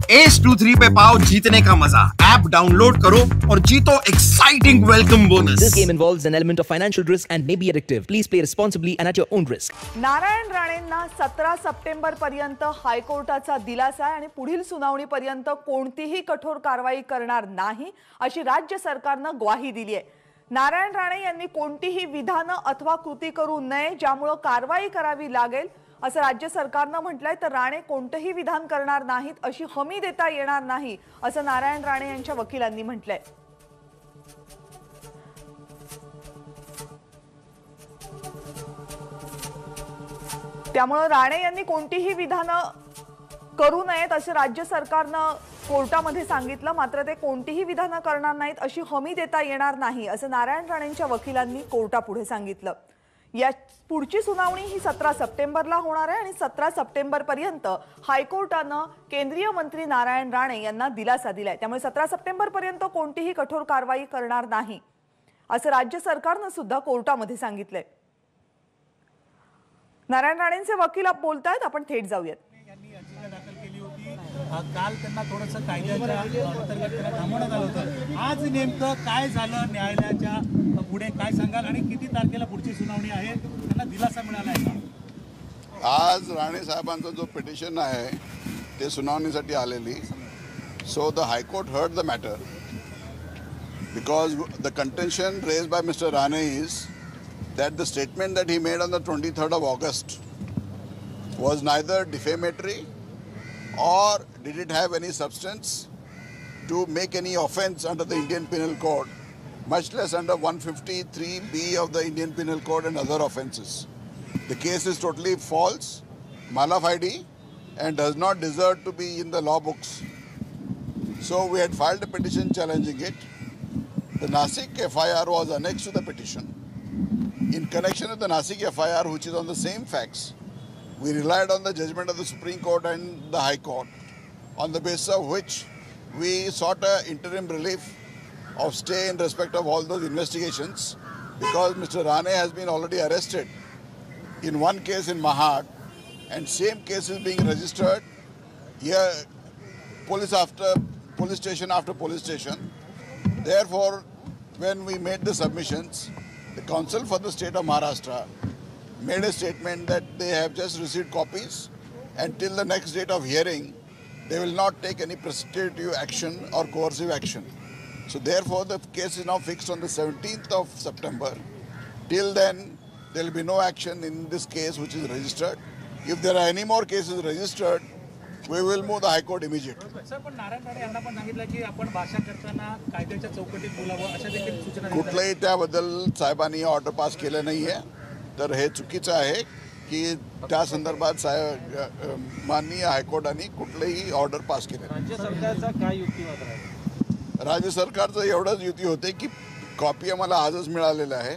Ace23 पे पाओ जीतने का मजा। ऐप डाउनलोड करो और जीतो exciting welcome bonus. This game involves an element of financial risk and may be addictive. Please play responsibly and at your own risk. Narayan राणेंना 17 September पर्यंत हायकोर्टाचा दिलासा आहे आणि पुढील सुनावणीपर्यंत कोणतीही कठोर कारवाई करणार नाही अशी राज्य सरकारने ग्वाही दिली आहे। नारायण राणे यांनी कोणतीही विधान अथवा कृती करू नये ज्यामुळे कारवाई करावी लागेल असं राज्य सरकारने म्हटलंय। तर राणे कोणतेही विधान करणार नाहीत अशी हमी देता येणार नाही असं नारायण राणे यांच्या वकिलांनी म्हटलंय। त्यामुळे राणे यांनी कोणतीही विधान करू नयेत असं राज्य सरकारने कोर्टामध्ये सांगितलं। मात्र ते कोणतीही विधान करणार नाहीत अशी हमी देता येणार नाही असं नारायण राणेंच्या वकिलांनी कोर्टापुढे सांगितलं। या पुढची सुनावणी ही 17 सप्टेंबरला होणार आहे आणि 17 सप्टेंबर पर्यंत हायकोर्टाने केंद्रीय मंत्री नारायण राणे यांना दिलासा दिलाय। त्यामुळे 17 सप्टेंबर पर्यंत कोणतीही कठोर कारवाई करणार नाही असं राज्य सरकारने सुद्धा कोर्टामध्ये सांगितलंय। नारायण राणेंचे वकील बोलतायत, आपण थेट जाऊयात। काल त्यांना थोडंसं कायद्याच्या अंतर्गत त्यांना थांबवण्यात आलं होतं। आज नेमकं काय झालं न्यायालयाच्या पुढे काय सांगाल आणि किती तारखेला पुढची सुनावणी आहे, त्यांना दिलासा मिळाला आहे का? आज राणे साहेबांचा जो पिटिशन आहे ते सुनावणीसाठी आलेली। So the high court heard the matter because the contention raised bye mister Rane is that the statement that he made on the 23rd of August was neither defamatory or did it have any substance to make any offense under the Indian Penal Code, much less under 153B of the Indian Penal Code and other offences. The case is totally false, mala fide, and does not deserve to be in the law books. So we had filed a petition challenging it. The Nasik FIR was annexed to the petition. In connection with the Nasik FIR, which is on the same facts, we relied on the judgment of the Supreme Court and the High Court, on the basis of which we sought an interim relief of stay in respect of all those investigations, because Mr. Rane has been already arrested in one case in Mahad, and same case is being registered here, police station after police station. Therefore, when we made the submissions, the Council for the State of Maharashtra made a statement that they have just received copies and till the next date of hearing, they will not take any prescriptive action or coercive action. So therefore, the case is now fixed on the 17th of September. Till then, there will be no action in this case which is registered. If there are any more cases registered, we will move the High Court immediately. Sir, पण नारायण राणे यांना पण सांगितलं की आपण भाषा करताना कायद्याच्या चौकटीत बोलावं अशा देखील सूचना कुठलंही त्याबद्दल साहेबांनी ऑर्डर पास केलं नाही आहे, तर हे चुकीचं आहे की त्या संदर्भात माननीय हायकोर्टाने कुठलेही ऑर्डर पास केले नाही। राज्य सरकारचा काय युक्तिवाद आहे? राज्य सरकारचं एवढंच युती होते की कॉपी आम्हाला आजच मिळालेलं आहे।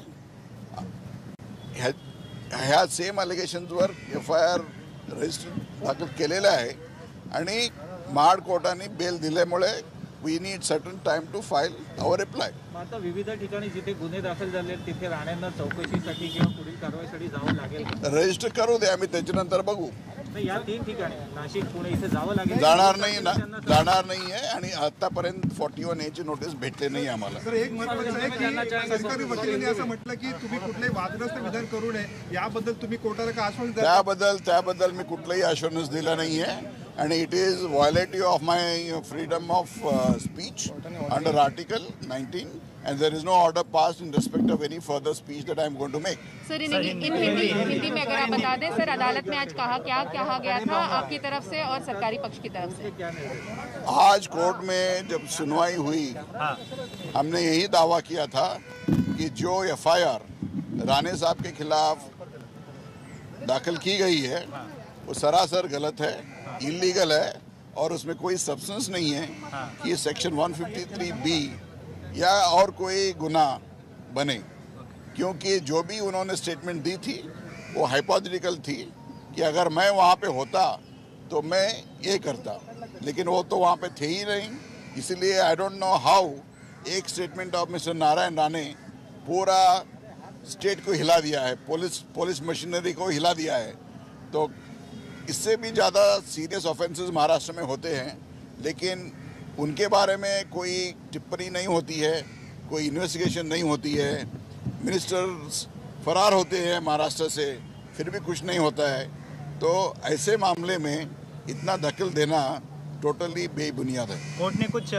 ह्या सेम अलिगेशन्सवर FIR रजिस्टर दाखल केलेलं आहे आणि महाड कोर्टाने बेल दिल्यामुळे we need certain time to file our reply. आता विविध ठिकाणी जिथे गुन्हे दाखल झाले तिथे राणेंना चौकशीसाठी किंवा पुढील कारवाईसाठी जावं लागेल। रजिस्टर करू दे, आम्ही त्याच्यानंतर बघू। या 3 ठिकाणी नाशिक पुणे इथे जावं लागेल। जाणार नाही आहे आणि आतापर्यंत 41A ची नोटीस भेटले नाही आम्हाला। सर, एक महत्त्वाचं आहे की सरकारी वकिलांनी असं म्हटलं की तुम्ही कुठलेही वादग्रस्त विधान करू नये, याबद्दल तुम्ही कोर्टाला का आश्वासन द्या? त्याबद्दल मी कुठलंही आश्वासन दिलं नाही आहे and it is violative of my freedom of speech under Article 19 and there is no order passed in respect of any further speech that I am going to make. Sir, Hindi में अगर आप बता दें सर, अदालत में आज क्या कहा गया था आपकी तरफ से और सरकारी पक्ष की तरफ से? आज कोर्ट में जब सुनवाई हुई, हमने यही दावा किया था कि जो FIR राणे साहब के खिलाफ दाखिल की गई है वो सरासर गलत है, इलीगल है और उसमें कोई सब्सटेंस नहीं है कि सेक्शन 153B या और कोई गुनाह बने, क्योंकि जो भी उन्होंने स्टेटमेंट दी थी वो हाइपोथेटिकल थी कि अगर मैं वहाँ पे होता तो मैं ये करता, लेकिन वो तो वहाँ पे थे ही नहीं। इसलिए आई डोंट नो हाउ एक statement of mister Narayan Rane पूरा स्टेट को हिला दिया है, पुलिस मशीनरी को हिला दिया है। तो इससे भी ज़्यादा सीरियस ऑफेंसेस महाराष्ट्र में होते हैं लेकिन उनके बारे में कोई टिप्पणी नहीं होती है, कोई इन्वेस्टिगेशन नहीं होती है। मिनिस्टर्स फरार होते हैं महाराष्ट्र से, फिर भी कुछ नहीं होता है। तो ऐसे मामले में इतना दखल देना टोटली बेबुनियाद है। कोर्ट ने कुछ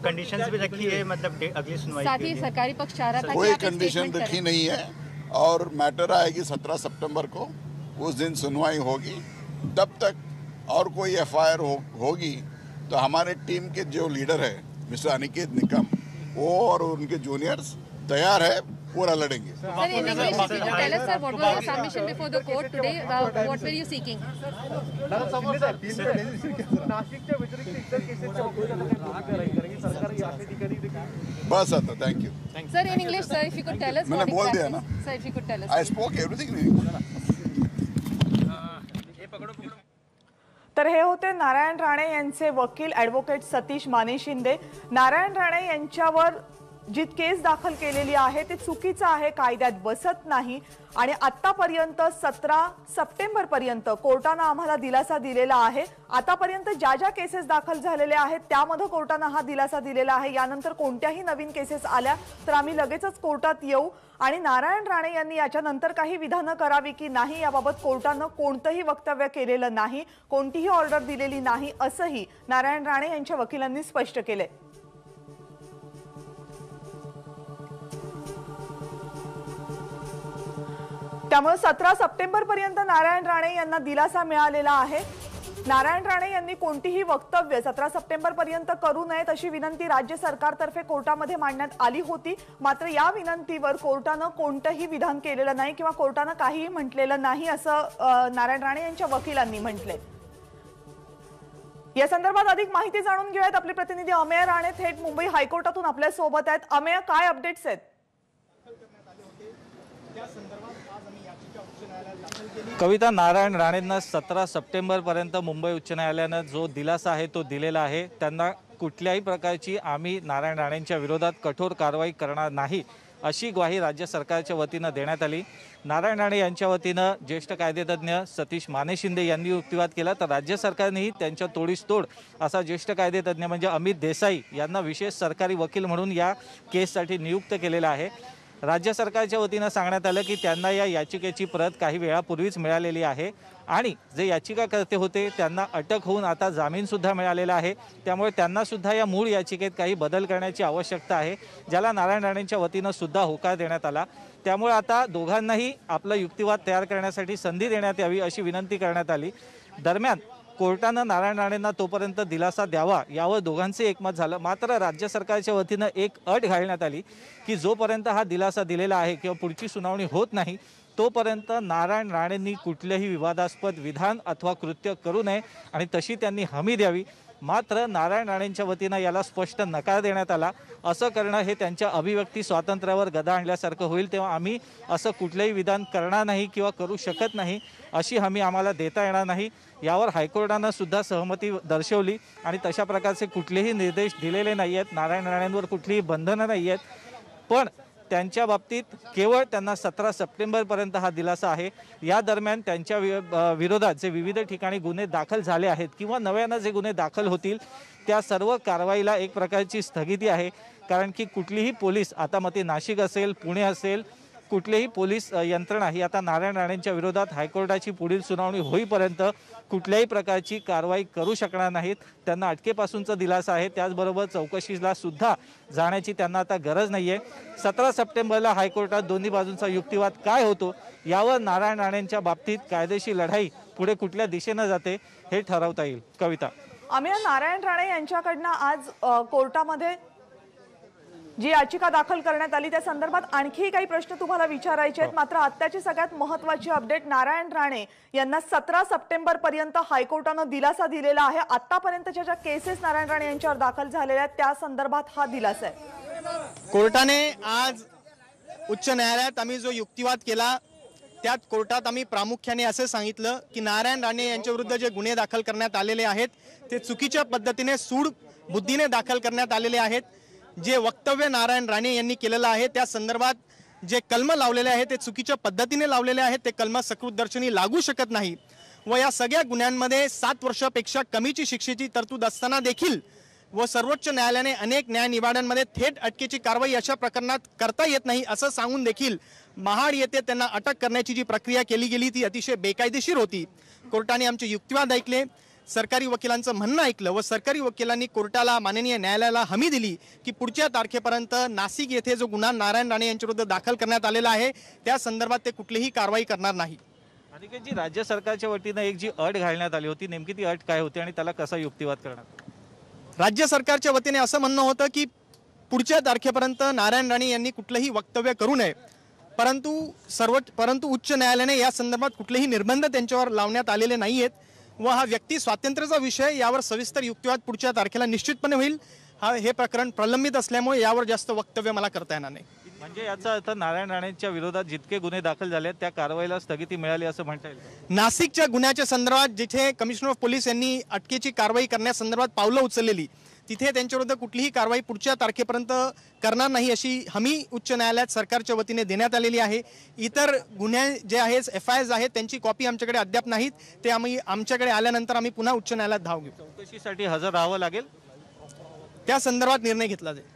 कंडीशंस भी रखी है, मतलब अगली सुनवाई साथ ही सरकारी पक्ष चाह रहा था कि कोई आप एक कंडीशन statement रखी करें। नहीं है और मैटर आएगी 17 सितंबर को, उस दिन सुनवाई होगी। तब तक और कोई एफआईआर होगी तो हमारे टीम के जो लीडर है मिस्टर अनिकेत निकम, वो और उनके जूनियर्स तैयार है, पूरा लड़ेंगे। Sir, in English, if you could tell us, sir, what was your submission before the court today? What were you seeking? बस आता, thank you. Sir, in English, sir, if you could tell us Maine what बोल दिया exactly- ना। Sir, if you could tell us. I spoke everything. तर हे होते नारायण राणे यांचे वकील advocate Satish Mane Shinde. Narayan Rane यांच्यावर जी केस दाखल केलेली आहे ते चुकीचं आहे, कायद्यात बसत नाही आणि आतापर्यंत 17 सप्टेंबर पर्यंत कोर्टाने आम्हाला दिलासा दिलेला आहे। आतापर्यंत ज्या ज्या केसेस दाखल झालेल्या आहेत त्यामध्ये कोर्टाने हा दिलासा दिलेला आहे। यानंतर कोणत्याही नवीन केसेस आल्या तर आम्ही लगेचच कोर्टात येऊ आणि नारायण राणे यांनी याच्यानंतर काही विधानं करावी की नाही याबाबत कोर्टाने कोणतेही वक्तव्य केलेलं नाही, कोणतीही ऑर्डर दिलेली नाही असंही नारायण राणे यांच्या वकिलांनी स्पष्ट केले। त्यामुळे 17 सप्टेंबर पर्यंत नारायण राणे यांना दिलासा मिळालेला आहे। नारायण राणे यांनी कोणतीही वक्तव्य 17 सप्टेंबर पर्यंत करू नयेत अशी विनंती राज्य सरकारतर्फे कोर्टामध्ये मांडण्यात आली होती। मात्र या विनंतीवर कोर्टाने कोणतेही विधान केलेलं नाही किंवा कोर्टाने काहीही म्हटलेलं नाही असं नारायण राणे यांच्या वकिलांनी म्हटले। या संदर्भात अधिक माहिती जाणून घेऊयात, आपले प्रतिनिधी अमेय राणे थेट मुंबई हायकोर्टातून आपल्या सोबत आहेत। अमेय, काय अपडेट्स आहेत? कविता, नारायण राणेंना 17 सप्टेंबरपर्यंत मुंबई उच्च न्यायालयानं जो दिलासा आहे तो दिलेला आहे। त्यांना कुठल्याही प्रकारची आम्ही नारायण राणेंच्या विरोधात कठोर कारवाई करणार नाही अशी ग्वाही राज्य सरकारच्या वतीनं देण्यात आली। नारायण राणे यांच्या वतीनं ज्येष्ठ कायदेतज्ञ सतीश माने शिंदे यांनी युक्तिवाद केला, तर राज्य सरकारनेही त्यांच्या तोडीस तोड असा ज्येष्ठ कायदेतज्ञ म्हणजे अमित देसाई यांना विशेष सरकारी वकील म्हणून या केससाठी नियुक्त केलेला आहे। राज्य सरकारच्या वतीनं सांगण्यात आलं की त्यांना या याचिकेची प्रत काही वेळापूर्वीच मिळालेली आहे आणि जे याचिकाकर्ते होते त्यांना अटक होऊन आता जामीनसुद्धा मिळालेला आहे। त्यामुळे त्यांनासुद्धा या मूळ याचिकेत काही बदल करण्याची आवश्यकता आहे, ज्याला नारायण राणेंच्या वतीनं सुद्धा होकार देण्यात आला। त्यामुळे आता दोघांनाही आपला युक्तिवाद तयार करण्यासाठी संधी देण्यात यावी अशी विनंती करण्यात आली। दरम्यान कोर्टानं नारायण राणेंना तोपर्यंत दिलासा द्यावा यावर दोघांचे एकमत झालं। मात्र राज्य सरकारच्या वतीनं एक अट घालण्यात आली की जोपर्यंत हा दिलासा दिलेला आहे किंवा पुढची सुनावणी होत नाही तोपर्यंत नारायण राणेंनी कुठलेही विवादास्पद विधान अथवा कृत्य करू नये आणि तशी त्यांनी हमी द्यावी। मात्र नारायण राणेंच्या वतीनं याला स्पष्ट नकार देण्यात आला। असं करणं हे त्यांच्या अभिव्यक्ती स्वातंत्र्यावर गदा आणल्यासारखं होईल, तेव्हा आम्ही असं कुठलंही विधान करणार नाही किंवा करू शकत नाही अशी हमी आम्हाला देता येणार नाही। यावर हायकोर्टानं सुद्धा सहमती दर्शवली आणि तशा प्रकारचे कुठलेही निर्देश दिलेले नाही आहेत, नारायण राणेंवर कुठलीही बंधनं नाही आहेत, पण त्यांच्या बाबतीत केवळ त्यांना 17 सप्टेंबरपर्यंत हा दिलासा आहे। या दरम्यान त्यांच्या विरोधात जे विविध ठिकाणी गुन्हे दाखल झाले आहेत किंवा नव्यानं जे गुन्हे दाखल होतील त्या सर्व कारवाईला एक प्रकारची स्थगिती आहे, कारण की कुठलीही पोलीस आता मग ते नाशिक असेल, पुणे असेल, कुठलेही पोलीस यंत्रणा ही आता नारायण राणेंच्या विरोधात हायकोर्टाची पुढील सुनावणी होईपर्यंत कुठल्याही प्रकारची कारवाई करू शकणार नाहीत। त्यांना अटकेपासूनचा दिलासा आहे, त्याचबरोबर चौकशीला सुद्धा जाण्याची त्यांना आता गरज नाही आहे। 17 सप्टेंबरला हायकोर्टात दोन्ही बाजूंचा युक्तिवाद काय होतो यावर नारायण राणेंच्या बाबतीत कायदेशीर लढाई पुढे कुठल्या दिशेने जाते हे ठरवता येईल। कविता, आम्ही नारायण राणे यांच्याकडनं आज कोर्टामध्ये जी याचिका दाखल करण्यात आली त्या संदर्भात आणखी काही प्रश्न तुम्हाला विचारायचे आहेत। मात्र आत्ताची सगळ्यात महत्त्वाची अपडेट, नारायण राणे यांना 17 सप्टेंबर पर्यंत हायकोर्टाने दिलासा दिलेला आहे। आतापर्यंतच्या ज्या केसेस नारायण राणे यांच्यावर दाखल झालेल्या आहेत त्या संदर्भात हा दिलासा आहे। कोर्टाने आज उच्च न्यायालयात आम्ही जो युक्तिवाद केला त्यात कोर्टात आम्ही प्रामुख्याने असं सांगितलं की नारायण राणे यांच्या विरुद्ध जे गुन्हे दाखल करण्यात आलेले आहेत ते चुकीच्या पद्धतीने सूड बुद्धीने दाखल करण्यात आलेले आहेत। जे वक्तव्य नारायण राणे यांनी केलेलं आहे त्या संदर्भात जे कलम लावलेले आहेत ते चुकीच्या पद्धतीने लावलेले आहेत, ते कलम सकृत दर्शनी लागू शकत नाही। व या सगळ्या गुन्ह्यांमध्ये 7 वर्षापेक्षा कमीची शिक्षेची तरतूद असताना देखील व सर्वोच्च न्यायालयाने अनेक न्यायनिवाड्यांमध्ये थेट अटकेची कारवाई अशा प्रकरणात करता येत नाही असं सांगून देखील महाड येथे त्यांना अटक करण्याची जी प्रक्रिया केली गेली ती अतिशय बेकायदेशीर होती। कोर्टाने आमचे युक्तिवाद ऐकले, सरकारी वकिलांचं म्हणणं ऐकलं व सरकारी वकिलांनी कोर्टाला, माननीय न्यायालयाला हमी दिली की पुढच्या तारखेपर्यंत नाशिक येथे जो गुन्हा नारायण राणे यांच्याविरुद्ध दाखल करण्यात आलेला आहे त्या संदर्भात ते कुठलीही कारवाई करणार नाही। अनिकेतजी, राज्य सरकारच्या वतीनं एक जी अट घालण्यात आली होती, नेमकी ती अट काय होती आणि त्याला कसा युक्तिवाद करण्यात? राज्य सरकारच्या वतीने असं म्हणणं होतं की पुढच्या तारखेपर्यंत नारायण राणे यांनी कुठलंही वक्तव्य करू नये, परंतु उच्च न्यायालयाने या संदर्भात कुठलेही निर्बंध त्यांच्यावर लावण्यात आलेले नाही आहेत व हा व्यक्ती स्वातंत्र्याचा विषय, यावर सविस्तर युक्तिवाद पुढच्या तारखेला निश्चितपणे होईल। हे प्रकरण प्रलंबित असल्यामुळे यावर जास्त वक्तव्य मला करता येणार नाही। म्हणजे याचा अर्थ नारायण राणेंच्या विरोधात जितके गुन्हे दाखल झाले त्या कारवाईला स्थगिती मिळाली असं म्हणता येईल? नाशिकच्या गुन्ह्याच्या संदर्भात जिथे कमिशनर ऑफ पोलीस यांनी अटकेची कारवाई करण्यासंदर्भात पावलं उचललेली, तिथे त्यांच्याविरुद्ध कुठलीही कारवाई पुढच्या तारखेपर्यंत करणार नाही अशी हमी उच्च न्यायालयात सरकारच्या वतीने देण्यात आलेली आहे। इतर गुन्हे जे आहेत, FIRs आहेत, त्यांची कॉपी आमच्याकडे अद्याप नाहीत, ते आमच्याकडे आल्यानंतर आम्ही पुन्हा उच्च न्यायालयात धाव घेऊ। चौकशीसाठी हजर राहावं लागेल, त्या संदर्भात निर्णय घेतला जाईल।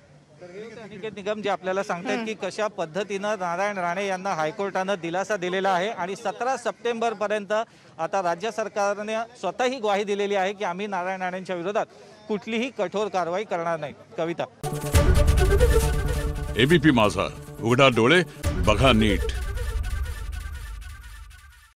अनिकेत निगम जे आपल्याला सांगतात की कशा पद्धतीनं नारायण राणे यांना हायकोर्टानं दिलासा दिलेला आहे आणि 17 सप्टेंबर पर्यंत आता राज्य सरकारने स्वतःही ग्वाही दिलेली आहे की आम्ही नारायण राणेंच्या विरोधात कुठलीही कठोर कारवाई करणार नाही। कविता, ABP माझा, उघडा डोळे बघा नीट।